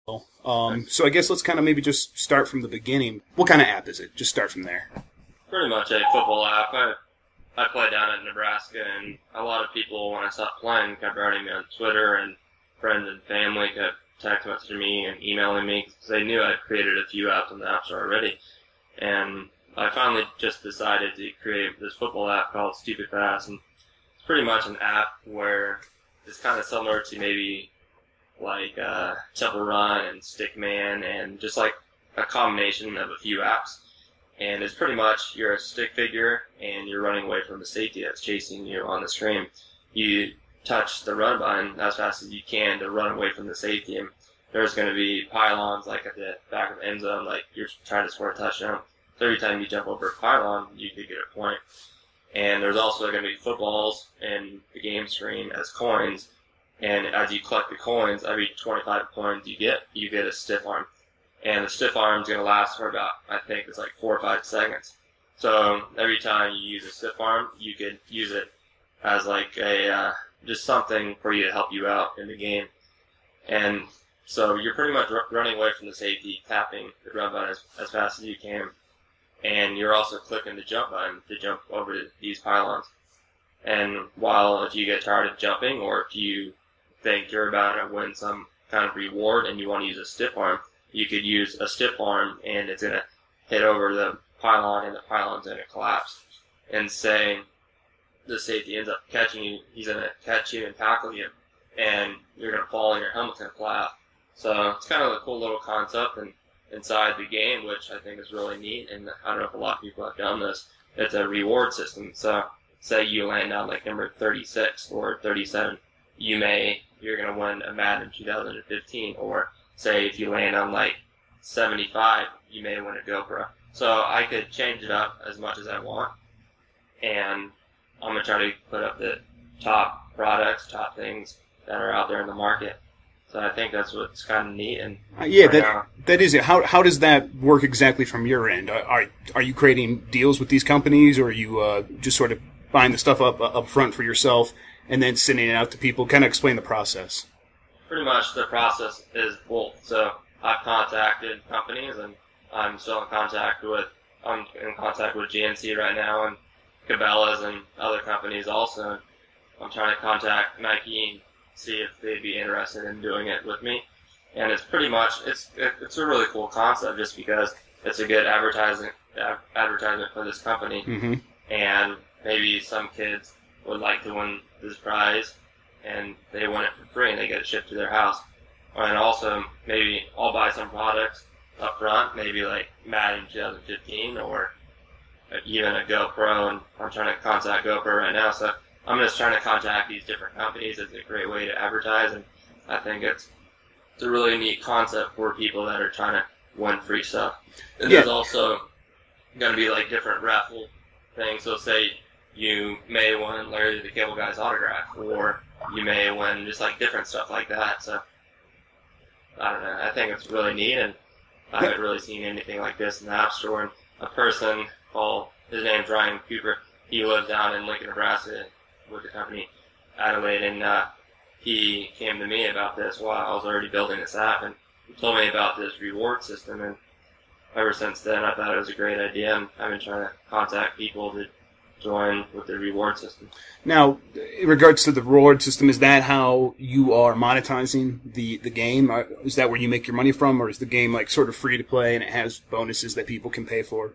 So I guess let's kind of maybe just start from the beginning. What kind of app is it? Just start from there. Pretty much a football app. I play down at Nebraska, and a lot of people, when I stopped playing, kept writing me on Twitter, and friends and family kept text messaging me and emailing me because they knew I'd created a few apps on the App Store already. And I finally just decided to create this football app called Stupid Fast, and it's pretty much an app where it's kind of similar to maybe like Temple Run and Stickman, and just like a combination of a few apps. And it's pretty much you're a stick figure and you're running away from the safety that's chasing you on the screen. You touch the run button as fast as you can to run away from the safety. And there's going to be pylons like at the back of the end zone, like you're trying to score a touchdown. So every time you jump over a pylon, you could get a point. And there's also going to be footballs in the game screen as coins. And as you collect the coins, every 25 coins you get a stiff arm. And the stiff arm is going to last for about, I think it's like 4 or 5 seconds. So every time you use a stiff arm, you could use it as like a just something for you to help you out in the game. And so you're pretty much running away from the safety, tapping the run button as fast as you can. And you're also clicking the jump button to jump over these pylons. And while if you get tired of jumping, or if you think you're about to win some kind of reward and you want to use a stiff arm, you could use a stiff arm and it's going to hit over the pylon and the pylon's going to collapse. And say the safety ends up catching you, he's going to catch you and tackle you, and you're going to fall and your helmet's going to fly off. So it's kind of a cool little concept and inside the game, which I think is really neat, and I don't know if a lot of people have done this. It's a reward system. So say you land on like number 36 or 37, you're going to win a Madden 2015, or say if you land on like 75, you may win a GoPro. So I could change it up as much as I want, and I'm going to try to put up the top products, top things that are out there in the market. So I think that's what's kind of neat. And that is it. How does that work exactly from your end? Are you creating deals with these companies, or are you just sort of buying the stuff up front for yourself and then sending it out to people? Kind of explain the process. Pretty much the process is both. So I've contacted companies, and I'm still in contact with GNC right now, and Cabela's and other companies also. I'm trying to contact Nike and see if they'd be interested in doing it with me. And it's pretty much, it's a really cool concept just because it's a good advertisement for this company. Mm-hmm. And maybe some kids would like to win this prize and they win it for free and they get it shipped to their house. And also maybe I'll buy some products up front, maybe like Madden 2015 or even a GoPro, and I'm trying to contact GoPro right now. So I'm just trying to contact these different companies. It's a great way to advertise, and I think it's a really neat concept for people that are trying to win free stuff. And there's also going to be like different raffle things. So say you may win Larry the Cable Guy's autograph, or you may win just like different stuff like that. So I don't know. I think it's really neat, and I haven't really seen anything like this in the App Store. And a person called, his name's Ryan Cooper, he lives down in Lincoln, Nebraska with the company Adelaide, and he came to me about this while I was already building this app, and he told me about this reward system, and ever since then I thought it was a great idea, and I've been trying to contact people to join with the reward system. Now, in regards to the reward system, is that how you are monetizing the game? Is that where you make your money from, or is the game like sort of free to play and it has bonuses that people can pay for?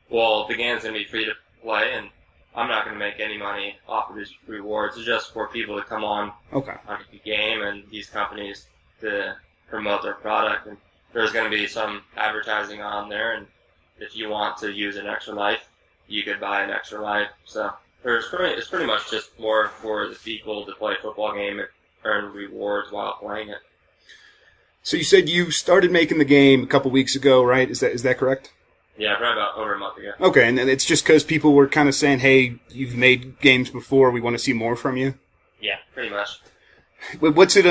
Well, the game's going to be free to play, and I'm not going to make any money off of these rewards. It's just for people to come on the game and these companies to promote their product. And there's going to be some advertising on there, and if you want to use an extra life, you could buy an extra life. So it's pretty much just more for the people to play a football game and earn rewards while playing it. So you said you started making the game a couple weeks ago, right? Is that correct? Yeah, probably about over a month ago. Okay, and it's just because people were kind of saying, hey, you've made games before, we want to see more from you? Yeah, pretty much. What's it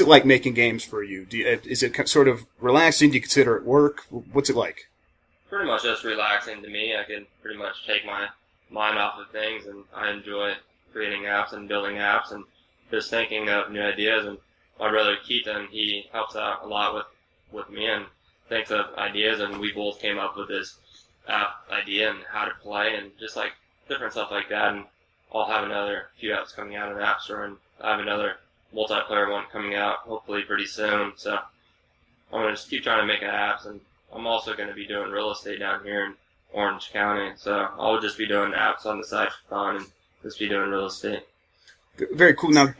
like making games for you? Is it sort of relaxing? Do you consider it work? What's it like? Pretty much just relaxing to me. I can pretty much take my mind off of things, and I enjoy creating apps and building apps and just thinking of new ideas. And my brother Keaton, he helps out a lot with me and thinks of ideas, and we both came up with this app idea and how to play and just like different stuff like that. And I'll have another few apps coming out in the App Store, and I have another multiplayer one coming out hopefully pretty soon. So I'm going to just keep trying to make apps, and I'm also going to be doing real estate down here in Orange County. So I'll just be doing apps on the side for fun and just be doing real estate. Very cool. Now,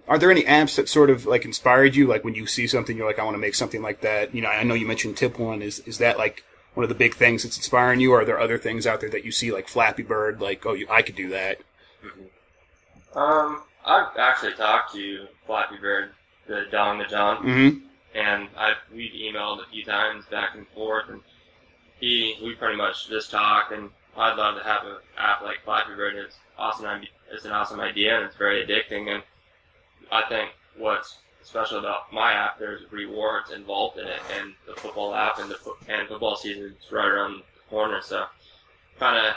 are there any apps that sort of like inspired you? Like when you see something, you're like, I want to make something like that. You know, I know you mentioned Tip One. Is that like one of the big things that's inspiring you? Or are there other things out there that you see like Flappy Bird, like, oh, I could do that? Mm-hmm. I've actually talked to Flappy Bird, the John, and we've emailed a few times back and forth, and we pretty much just talked, and I'd love to have an app like Flappy Bird. It's awesome. It's an awesome idea, and it's very addicting, and I think what's special about my app, there's rewards involved in it, and the football app and football season is right around the corner, so kind of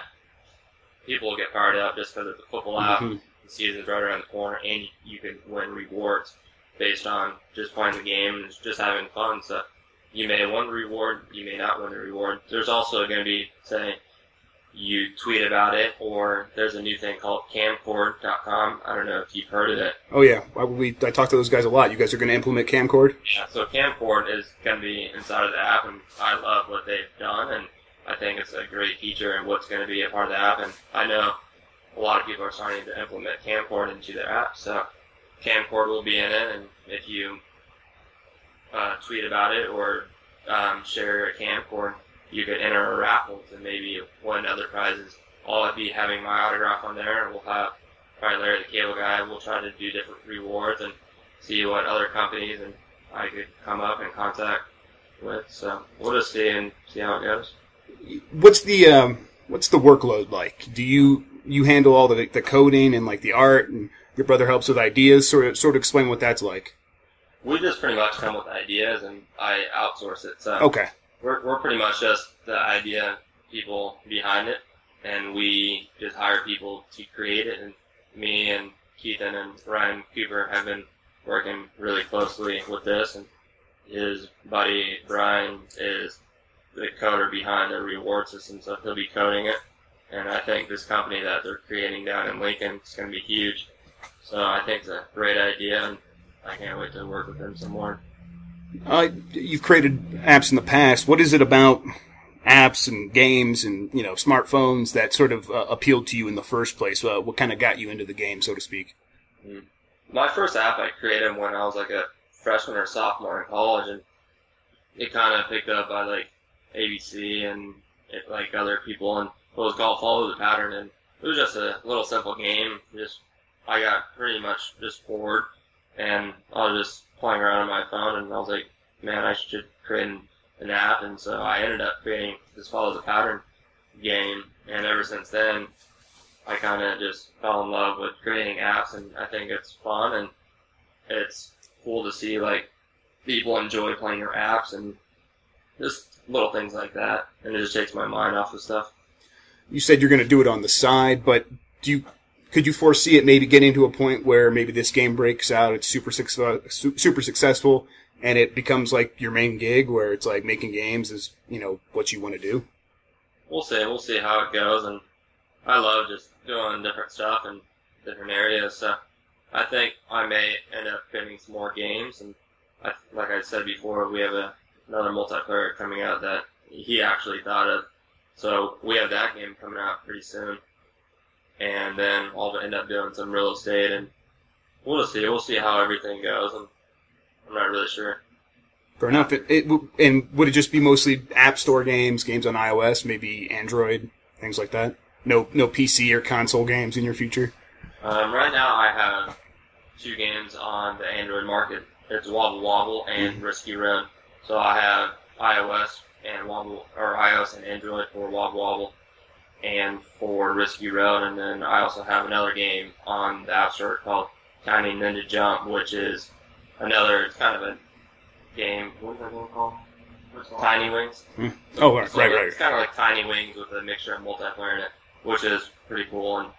people will get fired up just because it's a football app. The season's right around the corner, and you can win rewards based on just playing the game and just having fun. So you may win the reward, you may not win the reward. There's also going to be, say, you tweet about it, or there's a new thing called camcord.com. I don't know if you've heard of it. Oh, yeah. I talk to those guys a lot. You guys are going to implement Camcord? Yeah, so Camcord is going to be inside of the app, and I love what they've done, and I think it's a great feature and what's going to be a part of the app. And I know a lot of people are starting to implement Camcord into their app, so Camcord will be in it, and if you tweet about it or share a Camcord, you could enter a raffle to maybe win other prizes. I'll be having my autograph on there, and we'll have probably Larry the Cable Guy. We'll try to do different rewards and see what other companies and I could come up in contact with. So we'll just see how it goes. What's the workload like? Do you handle all the coding and like the art, and your brother helps with ideas? Sort of explain what that's like. We just pretty much come with ideas, and I outsource it. So okay. We're pretty much just the idea people behind it, and we just hire people to create it. And me and Keaton and Ryan Cooper have been working really closely with this, and his buddy Brian is the coder behind the reward system, so he'll be coding it. And I think this company that they're creating down in Lincoln is going to be huge. So I think it's a great idea, and I can't wait to work with them some more. You've created apps in the past. What is it about apps and games and smartphones that sort of appealed to you in the first place? What kind of got you into the game, so to speak? My first app I created when I was like a freshman or sophomore in college, and it kind of picked up by like ABC and like other people, and it was called Follow the Pattern, and it was just a little simple game. I got pretty much just bored, and I was just playing around on my phone, and I was like, man, I should create an app. And so I ended up creating this Follow the Pattern game, and ever since then I kind of just fell in love with creating apps, and I think it's fun, and it's cool to see like people enjoy playing your apps and just little things like that, and it just takes my mind off of stuff. You said you're going to do it on the side, but could you foresee it maybe getting to a point where maybe this game breaks out, it's super successful, and it becomes like your main gig, where it's like making games is, what you want to do? We'll see. We'll see how it goes, and I love just doing different stuff in different areas, so I think I may end up creating some more games, and like I said before, we have another multiplayer coming out that he actually thought of, so we have that game coming out pretty soon. And then I'll end up doing some real estate, and we'll just see. We'll see how everything goes, and I'm not really sure. Fair enough. And would it just be mostly App Store games on iOS, maybe Android, things like that? No PC or console games in your future? Right now I have 2 games on the Android market. It's Wobble Wobble and Risky Road. So I have iOS and Android for Wobble Wobble and for Risky Road, and then I also have another game on the App Store called Tiny Ninja Jump, which is it's kind of a game. What is that game called? Tiny Wings. Oh, right. It's kind of like Tiny Wings with a mixture of multiplayer in it, which is pretty cool. And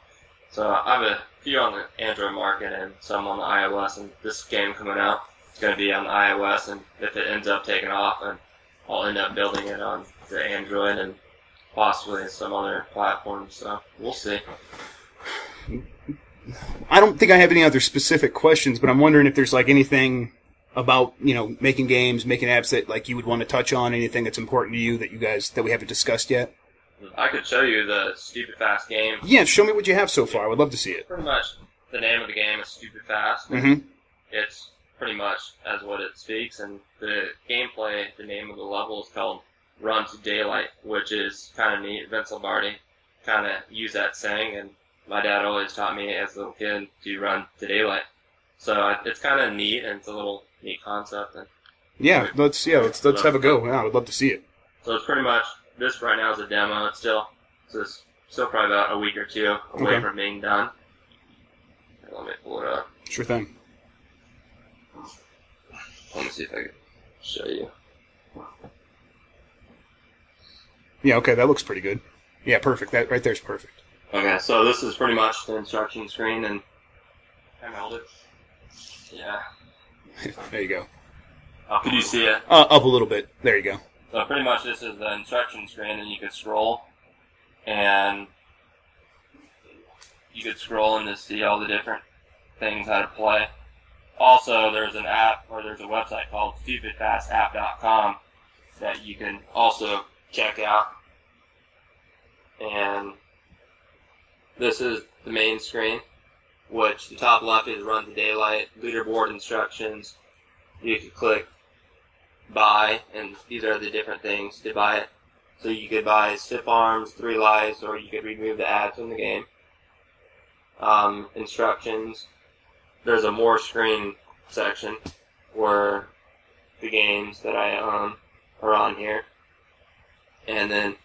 So I have a few on the Android market and some on the iOS, and this game coming out is going to be on the iOS, and if it ends up taking off, then I'll end up building it on the Android and possibly some other platforms, so we'll see. I don't think I have any other specific questions, but I'm wondering if there's like anything about, making games, making apps that like you would want to touch on, anything that's important to you that we haven't discussed yet. I could show you the Stupid Fast game. Yeah, show me what you have so far. I would love to see it. Pretty much the name of the game is Stupid Fast. Mm-hmm. It's pretty much as what it speaks, and the gameplay, the name of the level is called Run to Daylight, which is kind of neat. Vince Lombardi kind of used that saying, and my dad always taught me as a little kid to run to daylight. So it's kind of neat, and it's a little neat concept. And let's have a go. Yeah, I would love to see it. So it's pretty much, this right now is a demo. It's still probably about a week or two away from being done. Let me pull it up. Sure thing. Let me see if I can show you. Yeah, okay, that looks pretty good. Yeah, perfect. That right there's perfect. Okay, so this is pretty much the instruction screen, and I held it. Yeah. There you go. Could you see it? Up a little bit. There you go. So pretty much this is the instruction screen, and you can scroll, and you could scroll and just see all the different things how to play. Also, there's an app, or there's a website called stupidfastapp.com that you can also check out. And this is the main screen, which the top left is Run to Daylight, leaderboard instructions. You can click buy, and these are the different things to buy it. So you could buy stiff arms, 3 lives, or you could remove the ads from the game. Instructions. There's a more screen section where the games that I own are on here. And then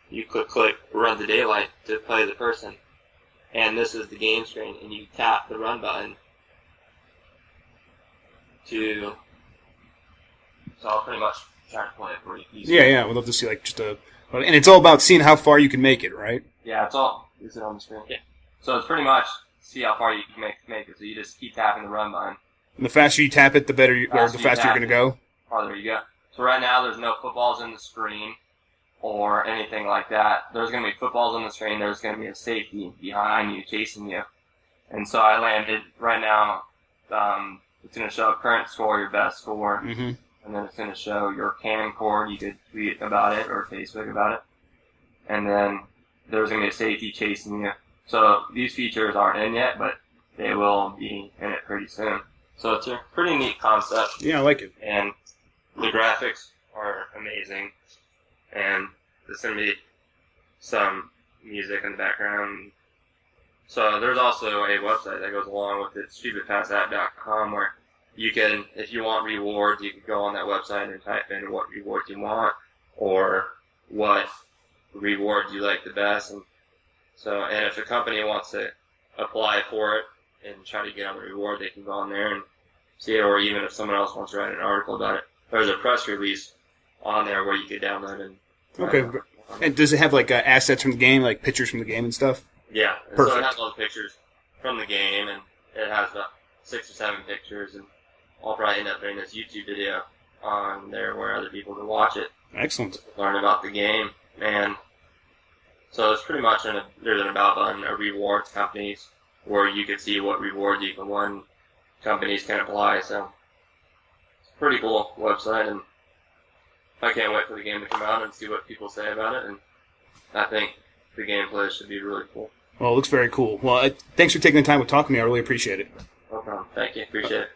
you could click Run to Daylight to play the person. And this is the game screen, and you tap the run button to... So I'll pretty much try to play it for you. Yeah, we'd love to see like just a... And it's all about seeing how far you can make it, right? Yeah, it's all... Is it on the screen? Yeah. So it's pretty much see how far you can make it. So you just keep tapping the run button. And the faster you tap it, the better or the faster you're going to go? Farther you go. So right now there's no footballs in the screen or anything like that. There's going to be footballs on the screen. There's going to be a safety behind you, chasing you. And so I landed right now. It's going to show current score, your best score. Mm-hmm. And then it's going to show your camcord. You could tweet about it or Facebook about it. And then there's going to be a safety chasing you. So these features aren't in yet, but they will be in it pretty soon. So it's a pretty neat concept. Yeah, I like it. And the graphics are amazing. And there's going to be some music in the background. So there's also a website that goes along with it, stupidfastapp.com, where you can, if you want rewards, you can go on that website and type in what rewards you want or what rewards you like the best. And if a company wants to apply for it and try to get on the reward, they can go on there and see it, or even if someone else wants to write an article about it. There's a press release on there where you can download and... Okay. And does it have like assets from the game, like pictures from the game and stuff? Yeah. And perfect. So it has all the pictures from the game, and it has about 6 or 7 pictures, and I'll probably end up doing this YouTube video on there where other people can watch it. Excellent. Learn about the game, and so it's pretty much there's an about button, a rewards companies, where you can see what rewards you can win. Companies can apply, so it's a pretty cool website, and I can't wait for the game to come out and see what people say about it, and I think the gameplay should be really cool. Well, it looks very cool. Well, thanks for taking the time to talk to me. I really appreciate it. No problem. Thank you. Appreciate it.